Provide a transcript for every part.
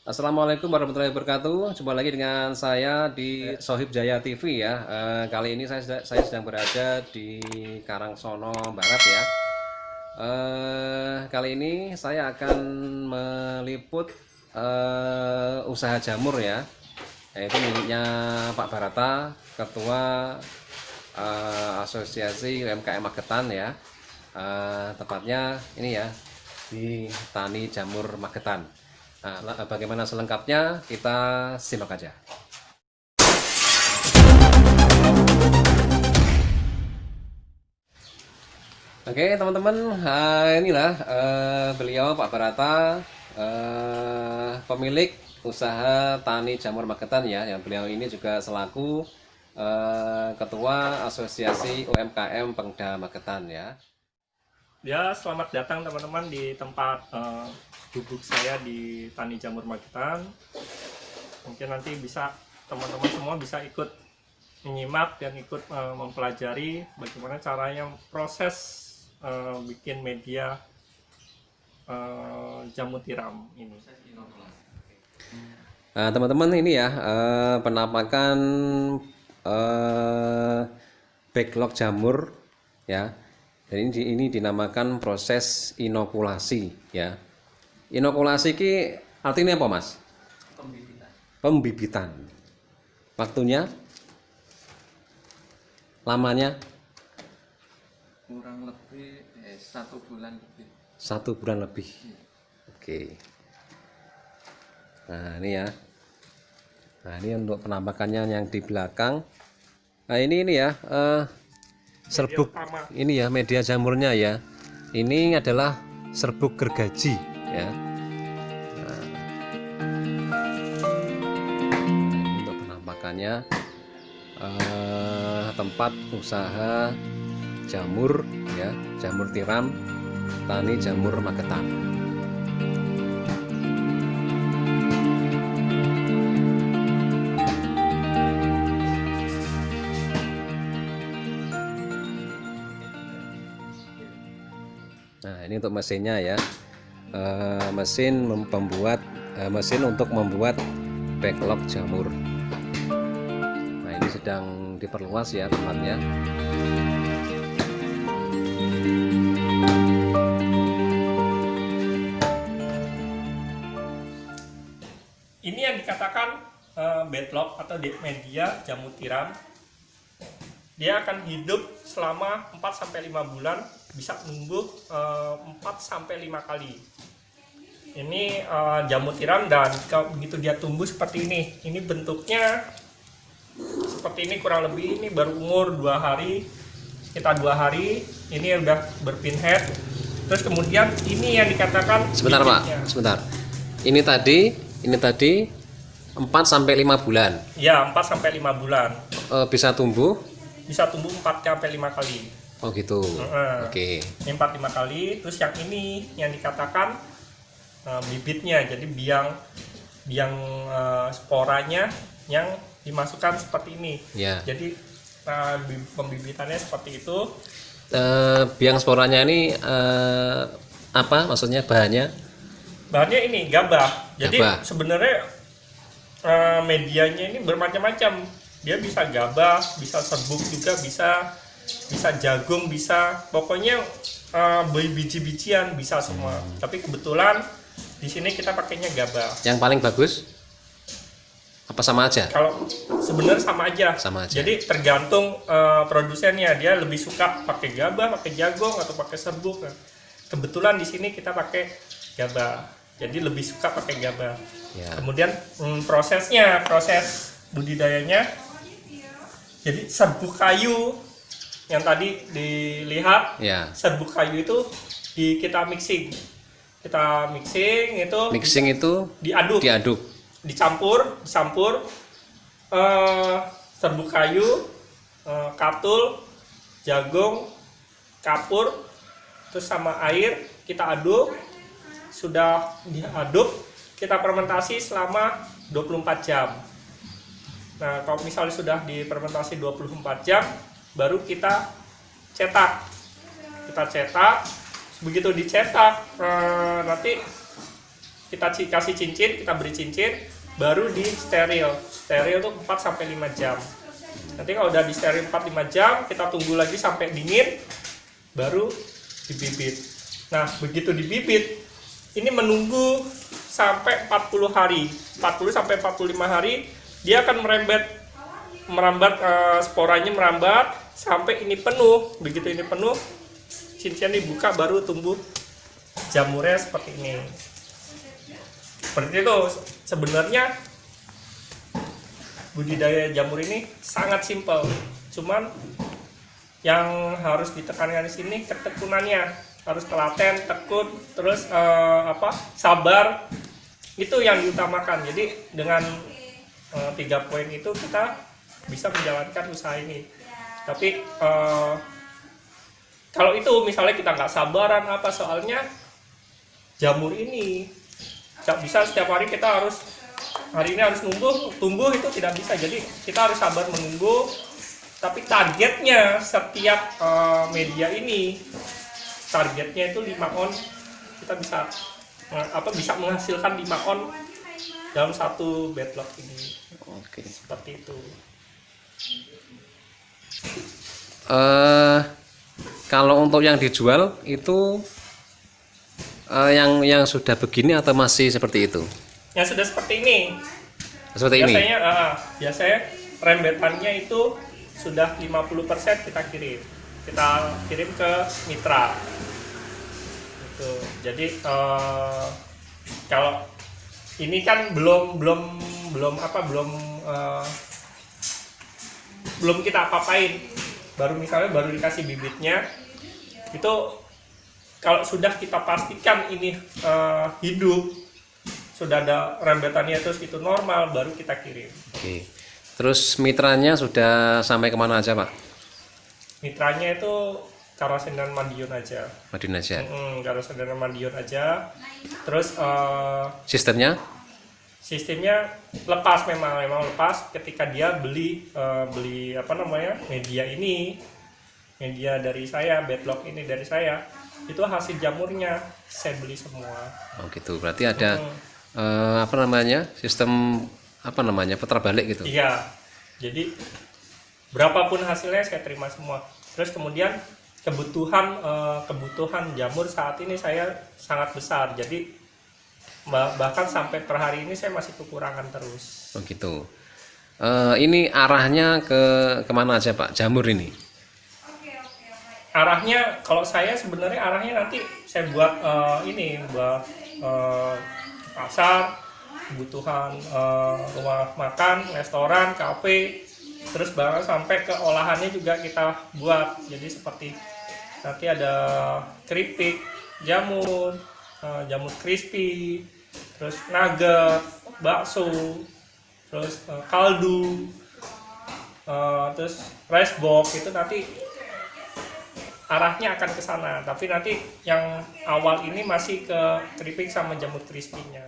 Assalamualaikum warahmatullahi wabarakatuh. Jumpa lagi dengan saya di Sohib Jaya TV ya. Kali ini saya sedang berada di Karangsono Barat ya. Kali ini saya akan meliput usaha jamur ya, yaitu miliknya Pak Barata, Ketua Asosiasi UMKM Magetan ya. Tepatnya ini ya, di Tani Jamur Magetan. Nah, bagaimana selengkapnya kita simak aja. Oke teman-teman, inilah beliau Pak Barata, pemilik usaha Tani Jamur Magetan ya. Yang beliau ini juga selaku Ketua Asosiasi UMKM Pengda Magetan ya. Ya, selamat datang teman-teman di tempat duduk saya di Tani Jamur Magetan. Mungkin nanti bisa teman-teman semua bisa ikut menyimak dan ikut mempelajari bagaimana caranya proses bikin media jamu tiram ini. Nah, teman-teman ini ya penampakan backlog jamur ya. Jadi ini dinamakan proses inokulasi ya. Inokulasi ki artinya apa mas? Pembibitan. Waktunya, lamanya kurang lebih 1 bulan lebih. 1 bulan lebih. Oke. Nah ini ya. Nah ini untuk penampakannya yang di belakang. Nah ini ya serbuk ini ya media jamurnya ya. Ini adalah serbuk gergaji ya. Nah, ini untuk penampakannya tempat usaha jamur ya, jamur tiram Tani Jamur Magetan. Nah ini untuk mesinnya ya, mesin untuk membuat backlog jamur. Nah ini sedang diperluas ya tempatnya. Ini yang dikatakan backlog atau media jamu tiram. Dia akan hidup selama 4-5 bulan, bisa tumbuh 4-5 kali. Ini jamu tiram, dan kalau begitu dia tumbuh seperti ini bentuknya seperti ini, kurang lebih ini baru umur 2 hari, sekitar 2 hari, ini udah berpinhead. Terus kemudian ini yang dikatakan sebentar bibitnya. Pak, sebentar. Ini tadi 4-5 bulan. Ya, 4-5 bulan. Bisa tumbuh 4-5 kali. Oh gitu. Oke. Ini 4-5 kali. Terus yang ini yang dikatakan bibitnya. Jadi biang sporanya yang dimasukkan seperti ini. Ya. Jadi pembibitannya seperti itu. Biang sporanya ini apa maksudnya bahannya? Bahannya ini gabah. Jadi Gabah. sebenarnya medianya ini bermacam-macam. Dia bisa gabah, bisa serbuk juga, bisa jagung, bisa pokoknya biji-bijian bisa semua. Tapi kebetulan di sini kita pakainya gabah. Yang paling bagus apa sama aja? Kalau sebenarnya sama aja. Sama aja. Jadi tergantung produsennya, dia lebih suka pakai gabah, pakai jagung, atau pakai serbuk. Nah, kebetulan di sini kita pakai gabah. Jadi lebih suka pakai gabah. Ya. Kemudian proses budidayanya. Jadi serbuk kayu yang tadi dilihat, Ya. serbuk kayu itu kita mixing. Kita mixing itu. Mixing itu diaduk. Dicampur serbuk kayu, katul, jagung, kapur, terus sama air kita aduk. Sudah diaduk, kita fermentasi selama 24 jam. Nah, kalau misalnya sudah difermentasi 24 jam, baru kita cetak. Begitu dicetak, nanti kasih cincin, kita beri cincin, baru di steril tuh 4-5 jam. Nanti kalau udah di steril 4-5 jam, kita tunggu lagi sampai dingin, baru dibibit. Nah, begitu dibibit, ini menunggu sampai 40 hari, 40-45 hari, dia akan merambat, sporanya merambat sampai ini penuh. Begitu ini penuh, cincinnya dibuka, baru tumbuh jamurnya seperti ini. Seperti itu. Sebenarnya budidaya jamur ini sangat simpel, cuman yang harus ditekankan di sini ketekunannya, harus telaten, tekun, terus sabar, itu yang diutamakan. Jadi dengan 3 poin itu kita bisa menjalankan usaha ini. Tapi kalau itu misalnya kita nggak sabaran soalnya jamur ini nggak bisa setiap hari kita harus hari ini harus tumbuh itu tidak bisa. Jadi kita harus sabar menunggu. Tapi targetnya setiap media ini, targetnya itu 5 on. Kita bisa menghasilkan 5 on dalam satu bedlock ini. Oke. Seperti itu. Kalau untuk yang dijual itu yang sudah begini atau masih seperti itu? Yang sudah seperti ini. Seperti biasanya, ini. Biasanya rembetannya itu sudah 50% kita kirim. Kita kirim ke mitra. Gitu. Jadi kalau ini kan belum kita apa-apain. Baru dikasih bibitnya. Itu kalau sudah kita pastikan ini hidup, sudah ada rembetannya terus itu normal, baru kita kirim. Oke. Terus mitranya sudah sampai kemana aja, Pak? Mitranya itu Karasen dan Madiun aja. Madiun aja. Karasen dan Madiun aja. Terus Sistemnya? Sistemnya lepas, memang lepas ketika dia beli media dari saya, bedlock ini dari saya, itu hasil jamurnya saya beli semua. Oh gitu, berarti ada sistem putar balik gitu. Iya, jadi berapapun hasilnya saya terima semua. Terus kemudian kebutuhan jamur saat ini saya sangat besar, jadi bahkan sampai per hari ini saya masih kekurangan terus. Oh gitu. Ini arahnya kemana aja, Pak, jamur ini? Arahnya, kalau saya sebenarnya arahnya nanti saya buat pasar, kebutuhan rumah makan, restoran, kafe, terus bahkan sampai ke olahannya juga kita buat. Jadi seperti nanti ada keripik, jamur crispy, terus nugget, bakso, terus kaldu, terus rice box, itu nanti arahnya akan ke sana. Tapi nanti yang awal ini masih ke keripik sama jamur crispy-nya.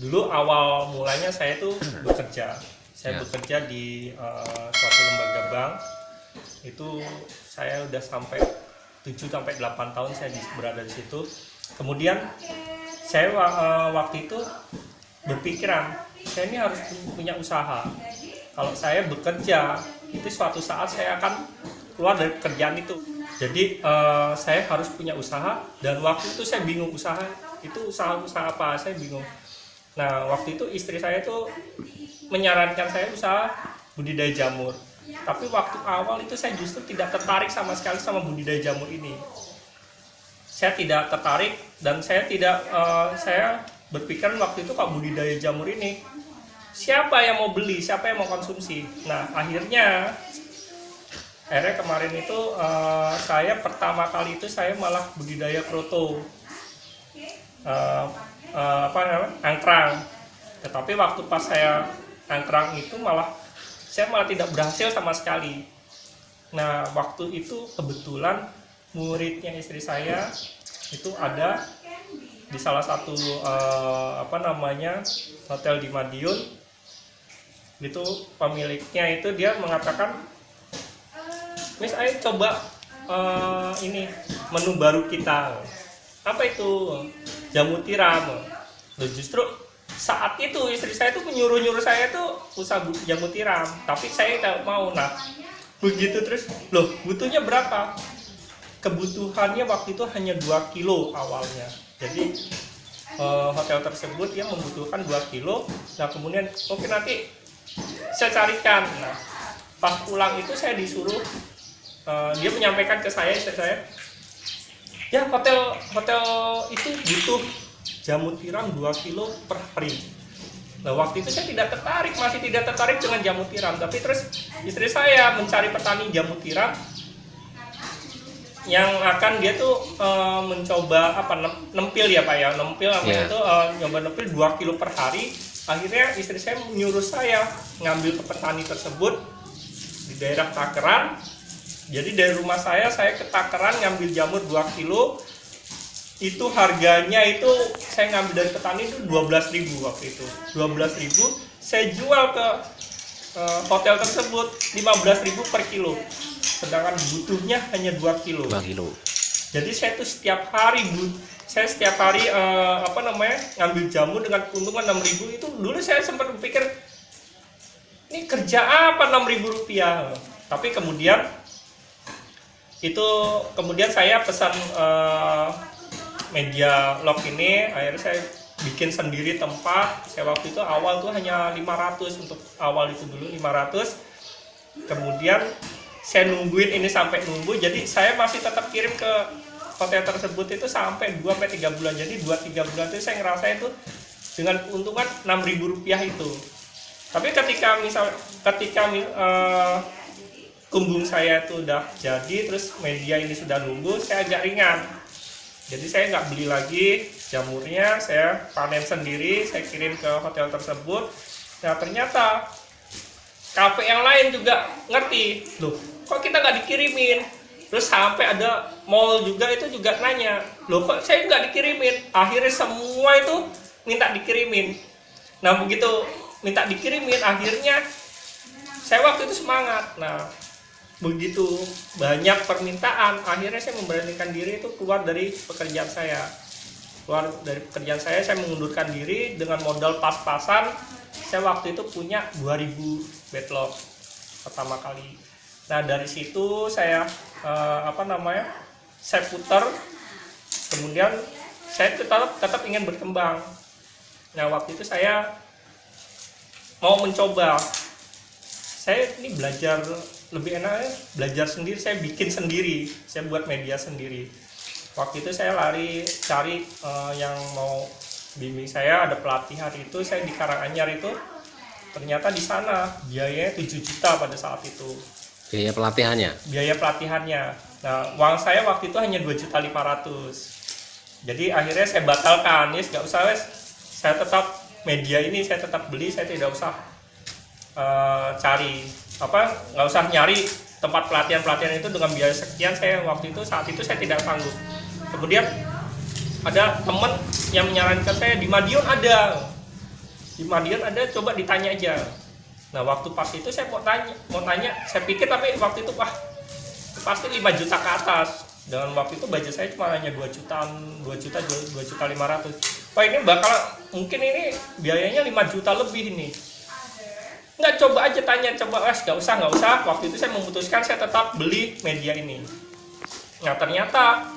Dulu awal mulanya saya tuh bekerja. Saya bekerja di suatu lembaga bank. Itu saya udah sampai 7-8 tahun saya berada di situ. Kemudian saya waktu itu berpikiran, saya ini harus punya usaha. Kalau saya bekerja, itu suatu saat saya akan keluar dari pekerjaan itu. Jadi saya harus punya usaha, dan waktu itu saya bingung usaha apa, saya bingung. Nah, waktu itu istri saya itu menyarankan saya usaha budidaya jamur. Tapi waktu awal itu saya justru tidak tertarik sama sekali sama budidaya jamur ini. Saya tidak tertarik, dan saya berpikir waktu itu kalau budidaya jamur ini, siapa yang mau beli, siapa yang mau konsumsi. Nah, akhirnya kemarin itu saya pertama kali itu saya malah budidaya kroto, angkrang. Tetapi waktu pas saya angkrang itu saya malah tidak berhasil sama sekali. Nah, waktu itu kebetulan muridnya istri saya itu ada di salah satu hotel di Madiun. Itu pemiliknya itu dia mengatakan, "Miss, ayo coba ini menu baru kita. Apa itu? Jamu tiram. Loh, justru saat itu istri saya tuh menyuruh saya tuh usaha jamu tiram, tapi saya tidak mau. Nah, begitu terus, loh butuhnya berapa? Kebutuhannya waktu itu hanya 2 kilo awalnya. Jadi hotel tersebut dia membutuhkan 2 kilo. Nah kemudian oke, nanti saya carikan. Nah pas pulang itu saya disuruh, dia menyampaikan ke saya, istri saya, ya hotel itu butuh jamu tiram 2 kilo per hari. Nah waktu itu saya masih tidak tertarik dengan jamu tiram. Tapi terus istri saya mencari petani jamu tiram yang akan dia tuh mencoba nempil ya Pak ya, nempil itu nyoba nempil 2 kilo per hari. Akhirnya istri saya menyuruh saya ngambil ke petani tersebut di daerah Takeran. Jadi dari rumah saya ke Takeran ngambil jamur 2 kilo. Itu harganya itu saya ngambil dari petani itu 12.000 waktu itu. 12.000 saya jual ke hotel tersebut 15.000 per kilo. Sedangkan butuhnya hanya 2 kilo. 2 kilo. Jadi saya tuh setiap hari ngambil jamu dengan keuntungan 6.000 itu. Dulu saya sempat berpikir ini kerja apa 6.000 rupiah. Tapi kemudian saya pesan media log ini, akhirnya saya bikin sendiri tempat. Saya waktu itu awal tuh hanya 500 untuk awal itu dulu 500. Kemudian saya nungguin ini sampai nunggu, jadi saya masih tetap kirim ke hotel tersebut itu sampai 2-3 bulan. Jadi 2-3 bulan itu saya ngerasa itu dengan keuntungan 6.000 rupiah itu. Tapi ketika kumbung saya itu udah jadi, terus media ini sudah nunggu, saya agak ringan. Jadi saya nggak beli lagi jamurnya, saya panen sendiri, saya kirim ke hotel tersebut. Nah ternyata kafe yang lain juga ngerti, loh kok kita nggak dikirimin. Terus sampai ada mall juga itu juga nanya, loh kok saya nggak dikirimin. Akhirnya semua itu minta dikirimin. Nah begitu minta dikirimin, akhirnya saya waktu itu semangat. Nah begitu banyak permintaan, akhirnya saya memberanikan diri itu keluar dari pekerjaan saya. Saya mengundurkan diri dengan modal pas-pasan. Saya waktu itu punya 2.000 bedlog pertama kali. Nah dari situ saya saya putar. Kemudian saya tetap ingin berkembang. Nah waktu itu saya mau mencoba. Saya ini belajar lebih enaknya belajar sendiri. Saya bikin sendiri, saya buat media sendiri. Waktu itu saya cari yang mau bimbing saya, ada pelatihan itu. Saya di Karanganyar itu, ternyata di sana biayanya 7 juta pada saat itu. Biaya pelatihannya? Biaya pelatihannya. Nah uang saya waktu itu hanya 2.500.000. Jadi akhirnya saya batalkan, ya nggak usah wes. Saya tetap media ini saya tetap beli, saya tidak usah nggak usah nyari tempat pelatihan itu dengan biaya sekian. Saat itu saya tidak sanggup. Kemudian ada teman yang menyarankan saya di Madiun ada, coba ditanya aja. Nah waktu pas itu saya mau tanya, saya pikir, tapi waktu itu pasti 5 juta ke atas. Dengan waktu itu budget saya cuma hanya 2 juta 500. Wah ini mungkin ini biayanya 5 juta lebih ini. Nggak, coba aja tanya, nggak usah. Waktu itu saya memutuskan saya tetap beli media ini. Nah ternyata,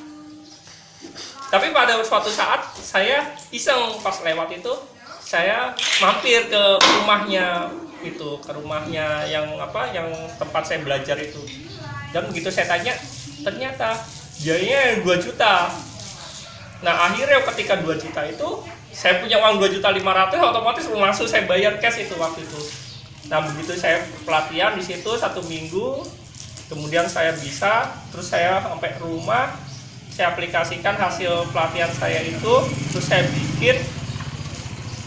tapi pada suatu saat saya iseng pas lewat itu, saya mampir ke rumahnya yang tempat saya belajar itu. Dan begitu saya tanya, ternyata biayanya 2 juta. Nah akhirnya ketika 2 juta itu, saya punya uang 2.500.000, otomatis langsung saya bayar cash itu waktu itu. Nah begitu saya pelatihan di situ 1 minggu, kemudian saya bisa, terus saya sampai rumah, saya aplikasikan hasil pelatihan saya itu, terus saya bikin.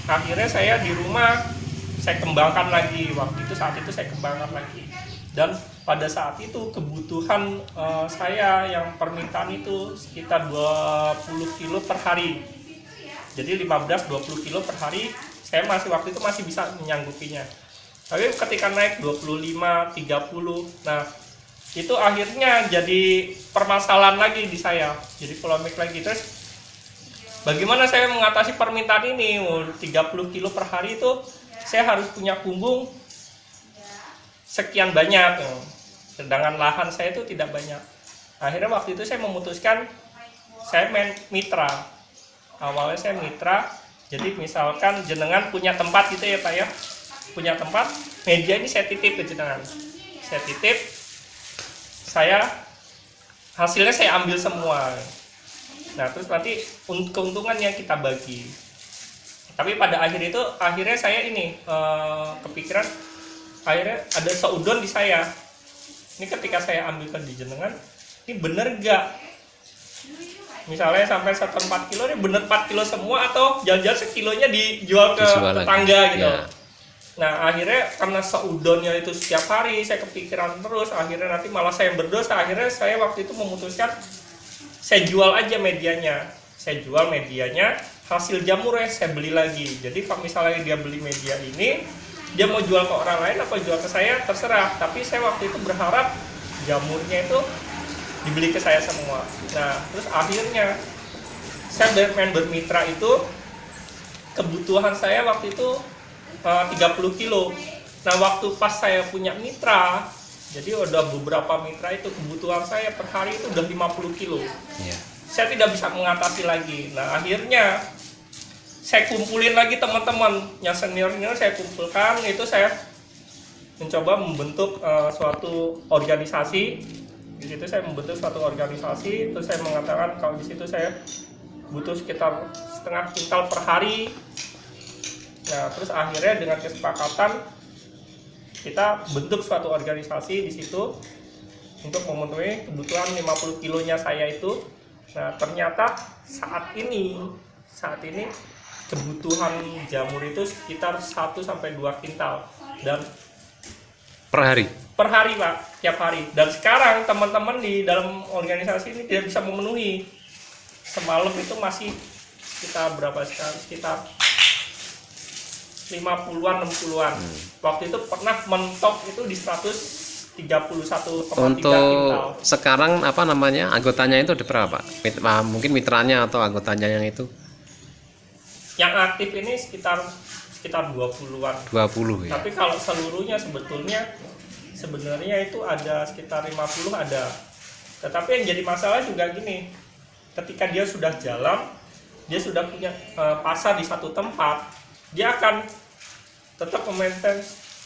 Akhirnya saya di rumah saya kembangkan lagi. Saat itu saya kembangkan lagi. Dan pada saat itu kebutuhan saya yang permintaan itu sekitar 20 kilo per hari. Jadi 15-20 kilo per hari saya waktu itu masih bisa menyanggupinya. Tapi ketika naik 25, 30, nah itu akhirnya jadi permasalahan lagi di saya, jadi polemik lagi. Terus bagaimana saya mengatasi permintaan ini? 30 kilo per hari itu saya harus punya punggung sekian banyak, sedangkan lahan saya itu tidak banyak. Akhirnya waktu itu saya memutuskan saya main mitra. Awalnya saya mitra, jadi misalkan jenengan punya tempat gitu ya Pak ya, punya tempat, media ini saya titip ke jenengan, saya titip, hasilnya saya ambil semua. Nah terus nanti keuntungannya kita bagi. Tapi pada akhirnya saya ini kepikiran, akhirnya ada seudon di saya. Ini ketika saya ambilkan di jenengan, ini bener gak? Misalnya sampai 1 4 kilo, ini bener 4 kilo semua atau jangan-jangan sekilonya dijual ke tetangga gitu. Ya. Nah akhirnya karena seudonnya itu setiap hari saya kepikiran terus, akhirnya nanti malah saya berdosa. Akhirnya saya waktu itu memutuskan saya jual aja medianya, hasil jamurnya saya beli lagi. Jadi kalau misalnya dia beli media ini, dia mau jual ke orang lain apa jual ke saya terserah, tapi saya waktu itu berharap jamurnya itu dibeli ke saya semua. Nah terus akhirnya saya main bermitra itu, kebutuhan saya waktu itu 30 kilo. Nah waktu pas saya punya mitra, jadi udah beberapa mitra itu, kebutuhan saya per hari itu udah 50 kilo. Yeah. Saya tidak bisa mengatasi lagi. Nah akhirnya saya kumpulin lagi teman-teman yang seniornya, saya kumpulkan, itu saya mencoba membentuk suatu organisasi. Di situ saya membentuk suatu organisasi, terus saya mengatakan kalau di situ saya butuh sekitar setengah kintal per hari. Nah terus akhirnya dengan kesepakatan kita bentuk suatu organisasi di situ untuk memenuhi kebutuhan 50 kilonya saya itu. Nah ternyata saat ini kebutuhan jamur itu sekitar 1-2 kintal dan per hari Pak, tiap hari. Dan sekarang teman-teman di dalam organisasi ini tidak bisa memenuhi. Semalam itu masih sekitar berapa sekarang, sekitar 50-an 60-an. Waktu itu pernah mentok itu di 131,3 untuk kintal. Sekarang apa namanya, anggotanya itu ada berapa? Mungkin mitranya atau anggotanya yang itu? Yang aktif ini sekitar 20-an. 20 ya. Tapi kalau seluruhnya sebenarnya itu ada sekitar 50 ada. Tetapi yang jadi masalah juga gini, ketika dia sudah jalan, dia sudah punya pasar di satu tempat, dia akan tetap memaintain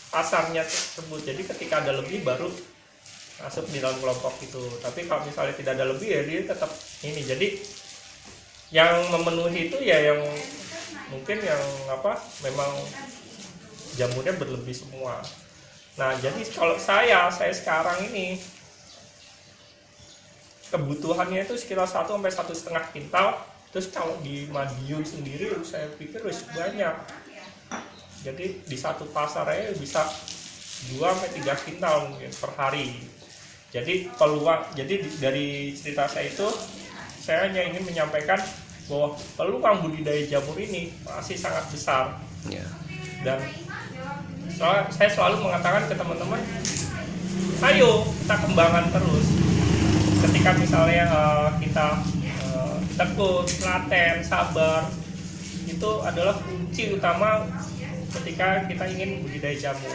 pasarnya tersebut. Jadi ketika ada lebih baru masuk di dalam kelompok itu. Tapi kalau misalnya tidak ada lebih ya dia tetap ini. Jadi yang memenuhi itu ya yang mungkin yang memang jamurnya berlebih semua. Nah jadi kalau saya sekarang ini kebutuhannya itu sekitar 1-1,5 kintal. Terus kalau di Madiun sendiri saya pikir banyak. Jadi di satu pasarnya bisa 2-3 kintal mungkin per hari. Jadi dari cerita saya itu, saya hanya ingin menyampaikan bahwa peluang budidaya jamur ini masih sangat besar. Yeah. Dan saya selalu mengatakan ke teman-teman, ayo kita kembangkan terus. Ketika misalnya kita tekun, telaten, sabar, itu adalah kunci utama ketika kita ingin budidaya jamur.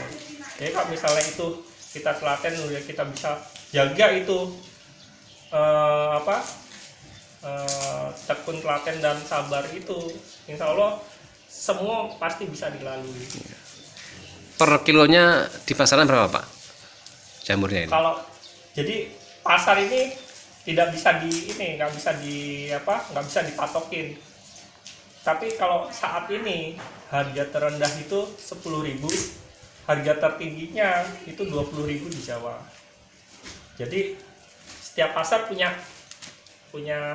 Jadi kalau misalnya itu kita telaten, kita bisa jaga itu tekun, telaten, dan sabar itu, insya Allah semua pasti bisa dilalui. Per kilonya di pasaran berapa Pak jamurnya ini? Kalau jadi pasar ini nggak bisa dipatokin. Tapi kalau saat ini harga terendah itu 10.000, harga tertingginya itu 20.000 di Jawa. Jadi setiap pasar punya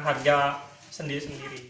harga sendiri-sendiri.